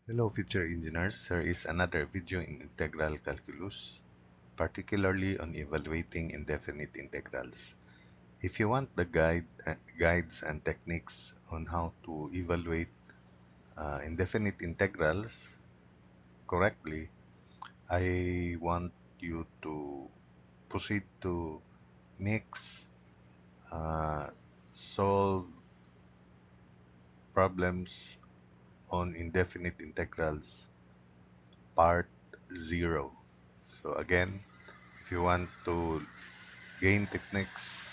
Hello future engineers, here is another video in integral calculus, particularly on evaluating indefinite integrals. If you want the guides and techniques on how to evaluate indefinite integrals correctly, I want you to proceed to mix uh, solve problems on indefinite integrals part 0. So again, if you want to gain techniques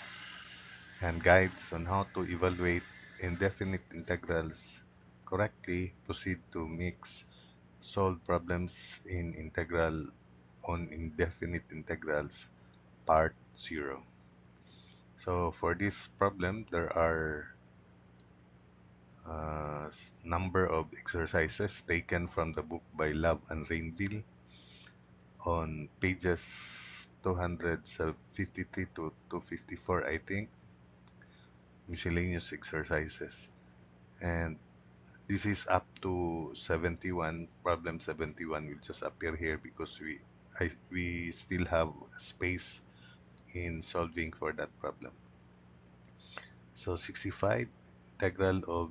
and guides on how to evaluate indefinite integrals correctly, proceed to mix solve problems in integral on indefinite integrals part 0. So for this problem, there are a number of exercises taken from the book by Love and Rainville on pages 253 to 254, I think, miscellaneous exercises. And this is up to 71. Problem 71 will just appear here because we still have space in solving for that problem. So 65, integral of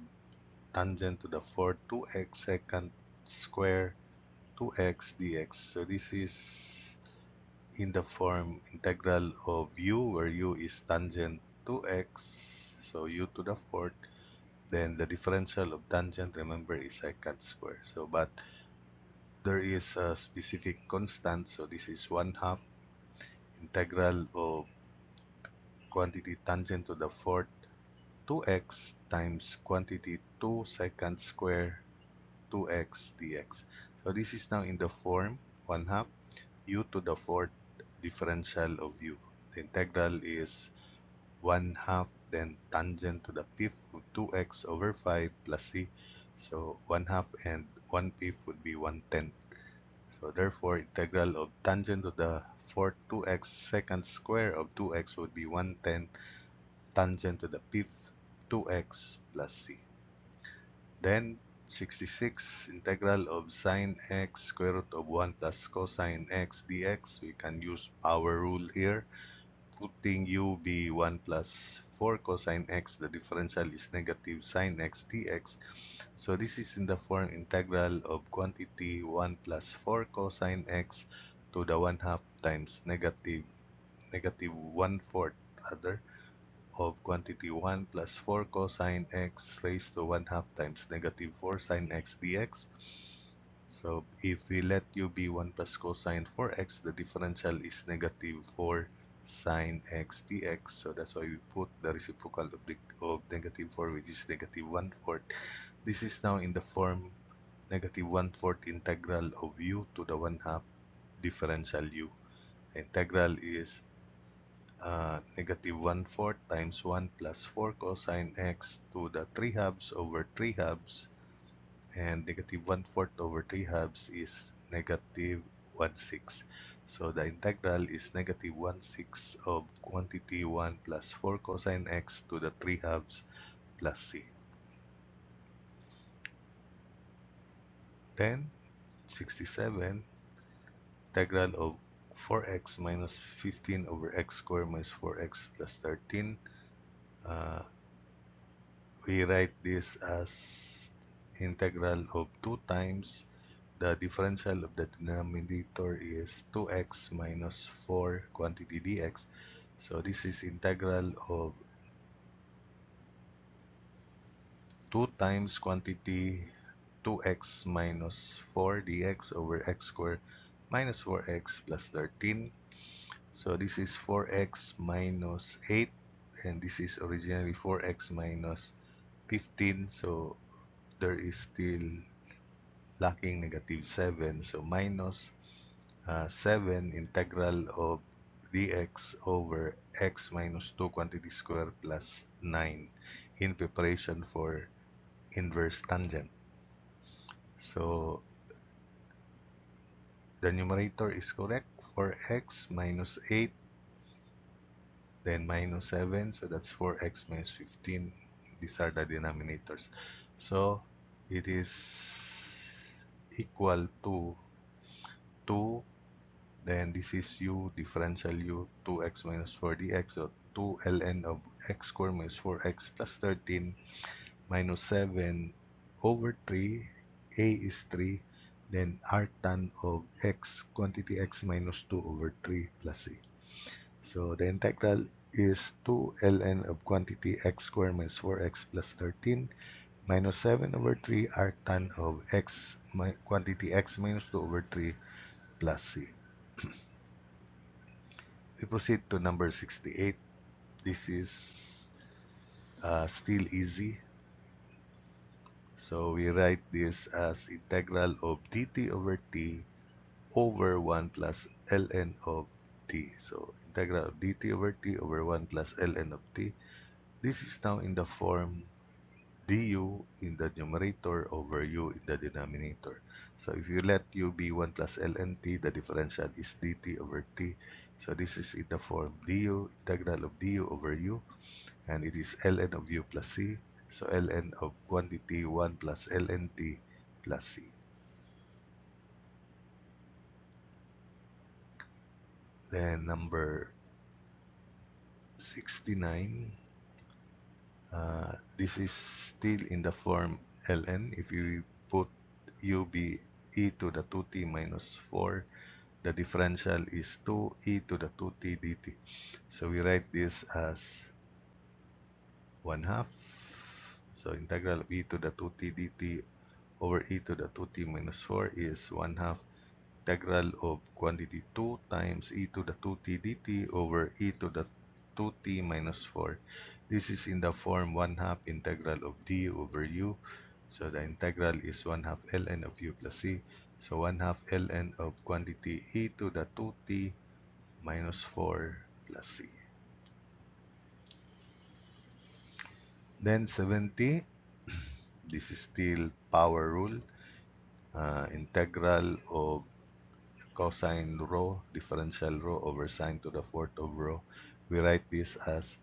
tangent to the fourth 2x secant square 2x dx. So this is in the form integral of u, where u is tangent 2x, so u to the fourth. Then the differential of tangent, remember, is secant square. So, but there is a specific constant, so this is 1/2 integral of quantity tangent to the fourth 2x times quantity 2 secant square 2x dx. So this is now in the form 1/2 u to the fourth differential of u. The integral is 1/2 then tangent to the fifth of 2x over 5 plus c. So 1/2 and 1/5 would be 1/10. So therefore, integral of tangent to the fourth 2x secant square of 2x would be 1/10 tangent to the fifth 2x plus c. Then 66, integral of sine x square root of 1 plus cosine x dx. We can use our rule here. Putting u be 1 plus 4 cosine x, the differential is negative sine x dx. So this is in the form integral of quantity 1 plus 4 cosine x to the 1/2 times negative 1/4 rather of quantity 1 plus 4 cosine x raised to 1/2 times negative 4 sine x dx. So if we let u be 1 plus cosine 4x, the differential is negative 4 sine x dx. So that's why we put the reciprocal of negative 4, which is negative 1/4. This is now in the form negative 1/4 integral of u to the 1/2 differential u. The integral is negative 1/4 times 1 plus 4 cosine x to the 3 halves over 3 halves, and negative 1/4 over 3 halves is negative 1/6. So the integral is negative 1/6 of quantity 1 plus 4 cosine x to the 3 halves plus c. Then 67, integral of 4x minus 15 over x squared minus 4x plus 13. We write this as integral of 2 times the differential of the denominator is 2x minus 4 quantity dx. So this is integral of 2 times quantity 2x minus 4 dx over x squared minus 4x plus 13. So this is 4x minus 8, and this is originally 4x minus 15. So there is still lacking negative 7. So minus 7 integral of dx over x minus 2 quantity square plus 9 in preparation for inverse tangent. So the numerator is correct for x minus 8, then minus 7, so that's 4x minus 15. These are the denominators. So it is equal to 2, then this is u, differential u, 2x minus 4 dx, so 2 ln of x squared minus 4x plus 13 minus 7 over 3, a is 3, then arctan of x, quantity x minus 2 over 3 plus a. So the integral is 2 ln of quantity x squared minus 4x plus 13 minus 7 over 3 arctan of x, quantity x minus 2 over 3 plus c. We proceed to number 68. This is still easy. So we write this as integral of dt over t over 1 plus ln of t. So integral of dt over t over 1 plus ln of t. This is now in the form du in the numerator over u in the denominator. So if you let u be 1 plus ln t, the differential is dt over t. So this is in the form du, integral of du over u, and it is ln of u plus c. So ln of quantity 1 plus ln t plus c. Then number 69, this is still in the form ln. If you put u be e to the 2t minus 4, the differential is 2e to the 2t dt. So we write this as 1 half. So integral of e to the 2t dt over e to the 2t minus 4 is 1 half integral of quantity 2 times e to the 2t dt over e to the 2t minus 4. This is in the form 1 half integral of du over u. So the integral is 1 half ln of u plus c. So 1 half ln of quantity e to the 2t minus 4 plus c. Then 70, this is still power rule. Integral of cosine rho, differential rho over sine to the fourth of rho. We write this as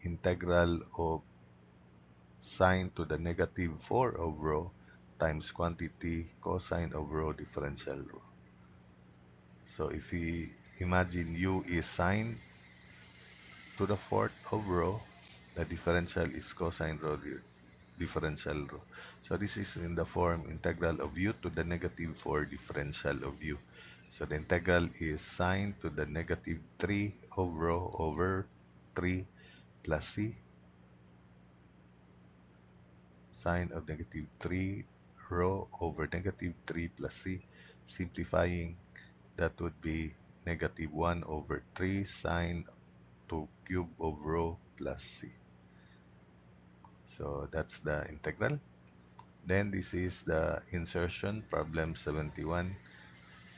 integral of sine to the negative 4 of rho times quantity cosine of rho differential rho. So if we imagine u is sine to the fourth of rho, the differential is cosine rho differential rho. So this is in the form integral of u to the negative 4 differential of u. So the integral is sine to the negative 3 of rho over 3 plus c, sine of negative 3 rho over negative 3 plus c. Simplifying, that would be negative 1 over 3 sine to cube of rho plus c. So that's the integral. Then this is the insertion, problem 71.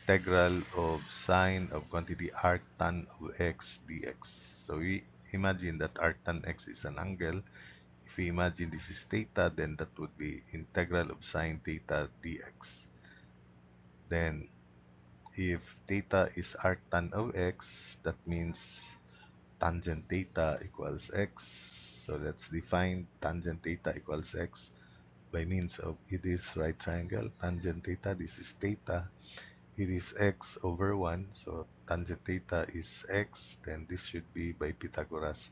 Integral of sine of quantity arctan of x dx. So we imagine that arctan x is an angle. If we imagine this is theta, then that would be integral of sine theta dx. Then if theta is arctan of x, that means tangent theta equals x. So let's define tangent theta equals x by means of it is right triangle. Tangent theta, this is theta. It is x over 1, so tangent theta is x, then this should be by Pythagoras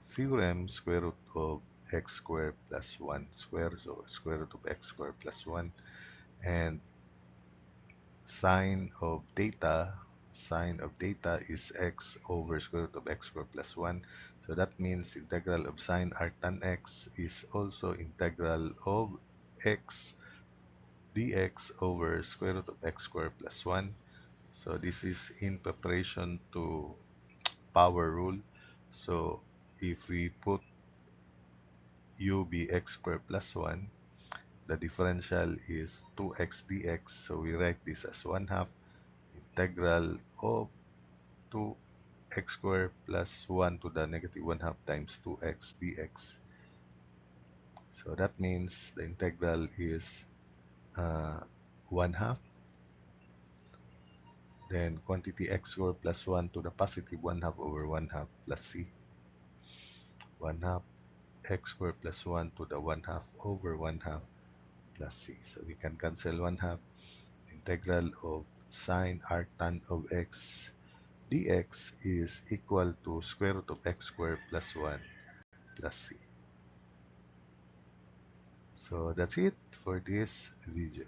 theorem square root of x squared plus 1 square, so square root of x squared plus 1, and sine of theta is x over square root of x squared plus 1, so that means integral of sine arctan x is also integral of x dx over square root of x squared plus 1. So this is in preparation to power rule. So if we put u be x squared plus 1, the differential is 2x dx. So we write this as 1 half integral of 2x squared plus 1 to the negative 1 half times 2x dx. So that means the integral is 1 half, then quantity x squared plus 1 to the positive 1 half over 1 half plus c. 1 half x squared plus 1 to the 1 half over 1 half plus c. So we can cancel 1 half. integral of sine arctan of x dx is equal to square root of x squared plus 1 plus c. So that's it for this video.